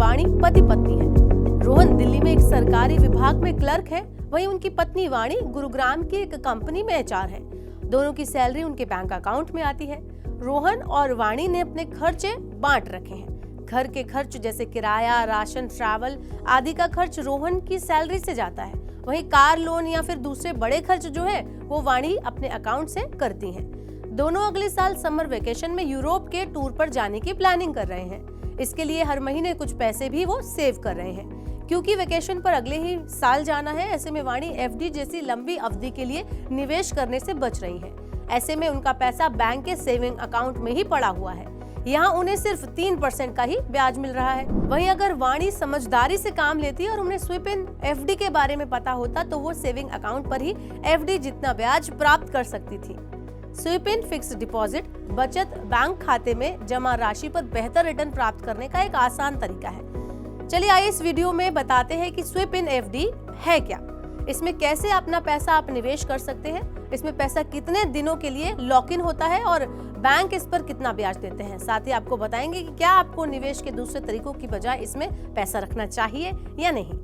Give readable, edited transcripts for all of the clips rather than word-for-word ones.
वाणी पति पत्नी है। रोहन दिल्ली में एक सरकारी विभाग में क्लर्क है, वहीं उनकी पत्नी वाणी गुरुग्राम की एक कंपनी में एचआर है। दोनों की सैलरी उनके बैंक अकाउंट में आती है। रोहन और वाणी ने अपने खर्चे बांट रखे हैं। घर के खर्च जैसे किराया, राशन, ट्रैवल आदि का खर्च रोहन की सैलरी से जाता है। वहीं कार लोन या फिर दूसरे बड़े खर्च जो है वो वाणी अपने अकाउंट से करती हैं। दोनों अगले साल समर वेकेशन में यूरोप के टूर पर जाने की प्लानिंग कर रहे हैं। इसके लिए हर महीने कुछ पैसे भी वो सेव कर रहे हैं। क्योंकि वेकेशन पर अगले ही साल जाना है, ऐसे में वाणी एफडी जैसी लंबी अवधि के लिए निवेश करने से बच रही है। ऐसे में उनका पैसा बैंक के सेविंग अकाउंट में ही पड़ा हुआ है। यहाँ उन्हें सिर्फ 3% का ही ब्याज मिल रहा है। वहीं अगर वाणी समझदारी से काम लेती और उन्हें स्वीप इन एफडी के बारे में पता होता तो वो सेविंग अकाउंट पर ही एफडी जितना ब्याज प्राप्त कर सकती थी। स्वीप इन फिक्स्ड डिपॉजिट बचत बैंक खाते में जमा राशि पर बेहतर रिटर्न प्राप्त करने का एक आसान तरीका है। चलिए आइए इस वीडियो में बताते हैं कि स्वीप इन एफडी है क्या, इसमें कैसे अपना पैसा आप निवेश कर सकते हैं, इसमें पैसा कितने दिनों के लिए लॉक इन होता है और बैंक इस पर कितना ब्याज देते हैं। साथ ही आपको बताएंगे कि क्या आपको निवेश के दूसरे तरीकों की बजाय इसमें पैसा रखना चाहिए या नहीं।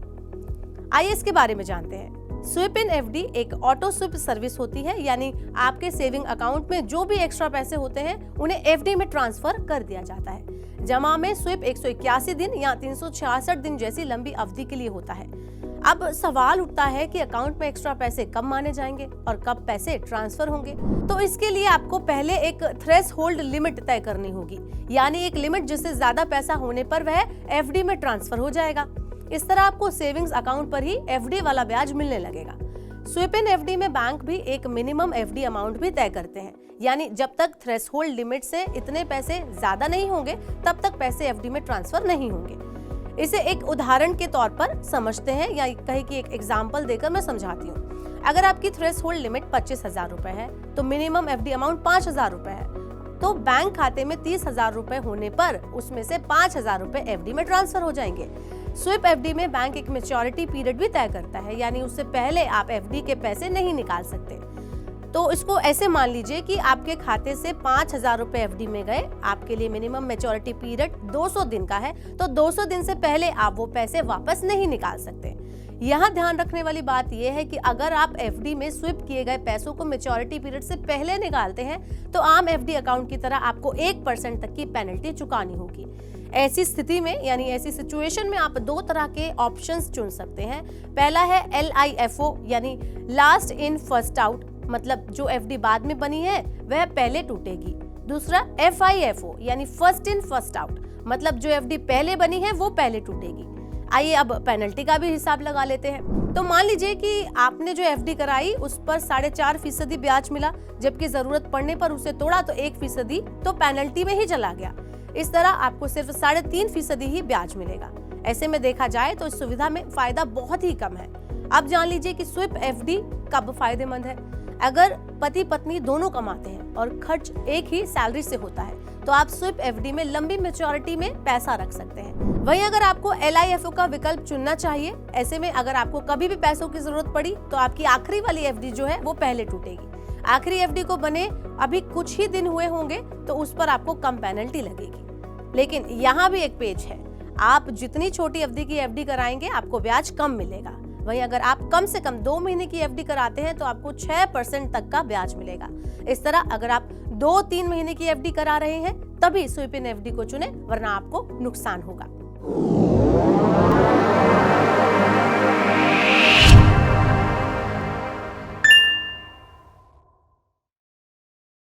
आइए इसके बारे में जानते हैं। स्वीप इन एफडी एक ऑटो स्वीप सर्विस होती है, यानी आपके सेविंग अकाउंट में जो भी एक्स्ट्रा पैसे होते हैं उन्हें एफडी में ट्रांसफर कर दिया जाता है। जमा में स्वीप 181 दिन या 366 दिन जैसी लंबी अवधि के लिए होता है। अब सवाल उठता है कि अकाउंट में एक्स्ट्रा पैसे कब माने जाएंगे और कब पैसे ट्रांसफर होंगे। तो इसके लिए आपको पहले एक थ्रेशोल्ड लिमिट तय करनी होगी, यानी एक लिमिट जिससे ज्यादा पैसा होने पर वह एफडी में ट्रांसफर हो जाएगा। इस तरह आपको सेविंग्स अकाउंट पर ही एफडी वाला ब्याज मिलने लगेगा। स्वीप इन एफडी में बैंक भी एक मिनिमम एफडी अमाउंट भी तय करते हैं, यानी जब तक थ्रेशोल्ड लिमिट से इतने पैसे ज्यादा नहीं होंगे तब तक पैसे एफडी में ट्रांसफर नहीं होंगे। इसे एक उदाहरण के तौर पर समझते हैं, या कहे कि एक एग्जांपल देकर मैं समझाती हूँ। अगर आपकी थ्रेशोल्ड लिमिट 25,000 रुपए है तो मिनिमम एफडी अमाउंट 5,000 रुपए है, तो बैंक खाते में 30,000 रुपए होने पर उसमें से 5,000 रुपए एफडी में ट्रांसफर हो जाएंगे। स्वीप एफडी में बैंक एक मैच्योरिटी पीरियड भी तय करता है, यानी उससे पहले आप एफडी के पैसे नहीं निकाल सकते। तो इसको ऐसे मान लीजिए कि आपके खाते से 5,000 रुपए एफडी में गए, आपके लिए मिनिमम मैच्योरिटी पीरियड 200 दिन का है, तो 200 दिन से पहले आप वो पैसे वापस नहीं निकाल सकते। यहाँ ध्यान रखने वाली बात यह है कि अगर आप एफडी में स्वीप किए गए पैसों को मैच्योरिटी पीरियड से पहले निकालते हैं तो आम एफडी अकाउंट की तरह आपको 1% तक की पेनल्टी चुकानी होगी। ऐसी स्थिति में, यानी ऐसी सिचुएशन में आप दो तरह के ऑप्शंस चुन सकते हैं। पहला है LIFO, यानी लास्ट इन फर्स्ट आउट, मतलब जो एफडी बाद में बनी है वह पहले टूटेगी। दूसरा FIFO, यानी फर्स्ट इन फर्स्ट आउट, मतलब जो एफडी पहले बनी है वो पहले टूटेगी। आइए अब पेनल्टी का भी हिसाब लगा लेते हैं। तो मान लीजिए कि आपने जो एफडी कराई उस पर 4.5% ब्याज मिला, जबकि जरूरत पड़ने पर उसे तोड़ा तो 1% तो पेनल्टी में ही चला गया। इस तरह आपको सिर्फ 3.5% ही ब्याज मिलेगा। ऐसे में देखा जाए तो इस सुविधा में फायदा बहुत ही कम है। अब जान लीजिए कि स्वीप एफडी कब फायदेमंद है। अगर पति पत्नी दोनों कमाते हैं और खर्च एक ही सैलरी से होता है तो आप स्वीप एफडी में लंबी मैच्योरिटी में पैसा रख सकते हैं। वहीं अगर आपको LIFO का विकल्प चुनना चाहिए, ऐसे में अगर आपको कभी भी पैसों की जरूरत पड़ी तो आपकी आखिरी वाली एफडी जो है वो पहले टूटेगी। आखिरी एफडी को बने अभी कुछ ही दिन हुए होंगे तो उस पर आपको कम पेनल्टी लगेगी। लेकिन यहाँ भी एक पेच है, आप जितनी छोटी अवधि की एफडी कराएंगे आपको ब्याज कम मिलेगा। वहीं अगर आप कम से कम 2 महीने की एफडी कराते हैं तो आपको 6% तक का ब्याज मिलेगा। इस तरह अगर आप 2-3 महीने की एफडी करा रहे हैं तभी स्वीप इन एफडी को चुनें, वरना आपको नुकसान होगा।